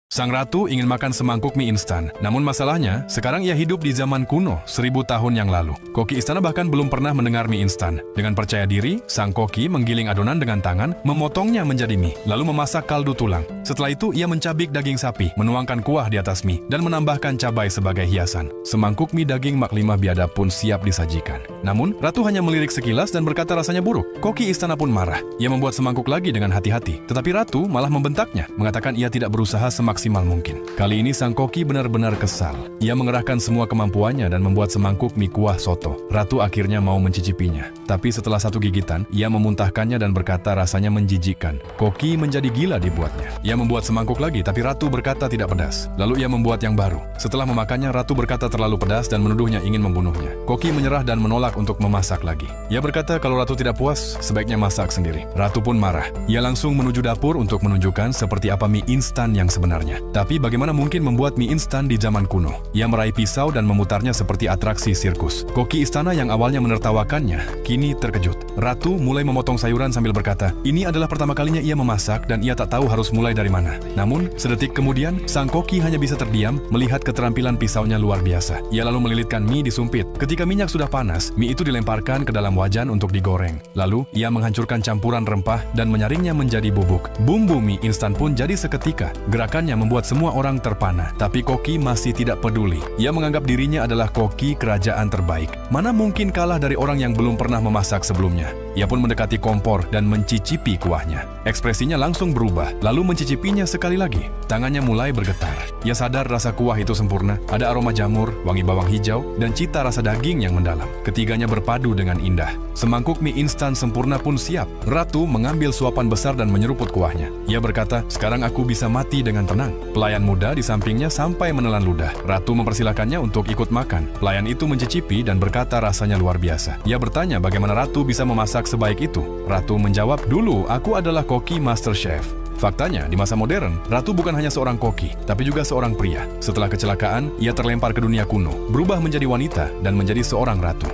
Sang ratu ingin makan semangkuk mie instan, namun masalahnya, sekarang ia hidup di zaman kuno, 1000 tahun yang lalu. Koki istana bahkan belum pernah mendengar mie instan. Dengan percaya diri, sang koki menggiling adonan dengan tangan, memotongnya menjadi mie, lalu memasak kaldu tulang. Setelah itu, ia mencabik daging sapi, menuangkan kuah di atas mie, dan menambahkan cabai sebagai hiasan. Semangkuk mie daging Maklimah biadab pun siap disajikan. Namun, ratu hanya melirik sekilas dan berkata rasanya buruk. Koki istana pun marah. Ia membuat semangkuk lagi dengan hati-hati, tetapi ratu malah membentaknya, mengatakan ia tidak berusaha semaksimal mungkin. Kali ini sang koki benar-benar kesal. Ia mengerahkan semua kemampuannya dan membuat semangkuk mie kuah soto. Ratu akhirnya mau mencicipinya. Tapi setelah satu gigitan, ia memuntahkannya dan berkata rasanya menjijikkan. Koki menjadi gila dibuatnya. Ia membuat semangkuk lagi, tapi ratu berkata tidak pedas. Lalu ia membuat yang baru. Setelah memakannya, ratu berkata terlalu pedas dan menuduhnya ingin membunuhnya. Koki menyerah dan menolak untuk memasak lagi. Ia berkata kalau ratu tidak puas, sebaiknya masak sendiri. Ratu pun marah. Ia langsung menuju dapur untuk menunjukkan seperti apa mie instan yang sebenarnya. Tapi bagaimana mungkin membuat mie instan di zaman kuno? Ia meraih pisau dan memutarnya seperti atraksi sirkus. Koki istana yang awalnya menertawakannya, kini terkejut. Ratu mulai memotong sayuran sambil berkata, ini adalah pertama kalinya ia memasak dan ia tak tahu harus mulai dari mana. Namun, sedetik kemudian, sang koki hanya bisa terdiam melihat keterampilan pisaunya luar biasa. Ia lalu melilitkan mie di sumpit. Ketika minyak sudah panas, mie itu dilemparkan ke dalam wajan untuk digoreng. Lalu, ia menghancurkan campuran rempah dan menyaringnya menjadi bubuk. Bumbu mie instan pun jadi seketika. Gerakannya membuat semua orang terpana, tapi koki masih tidak peduli. Ia menganggap dirinya adalah koki kerajaan terbaik. Mana mungkin kalah dari orang yang belum pernah memasak sebelumnya. Ia pun mendekati kompor dan mencicipi kuahnya. Ekspresinya langsung berubah, lalu mencicipinya sekali lagi. Tangannya mulai bergetar. Ia sadar rasa kuah itu sempurna, ada aroma jamur, wangi bawang hijau, dan cita rasa daging yang mendalam. Ketiganya berpadu dengan indah. Semangkuk mie instan sempurna pun siap. Ratu mengambil suapan besar dan menyeruput kuahnya. Ia berkata, sekarang aku bisa mati dengan tenang. Pelayan muda di sampingnya sampai menelan ludah. Ratu mempersilakannya untuk ikut makan. Pelayan itu mencicipi dan berkata rasanya luar biasa. Ia bertanya bagaimana Ratu bisa memasak sebaik itu. Ratu menjawab, dulu aku adalah koki master chef. Faktanya, di masa modern, Ratu bukan hanya seorang koki, tapi juga seorang pria. Setelah kecelakaan, ia terlempar ke dunia kuno, berubah menjadi wanita dan menjadi seorang ratu.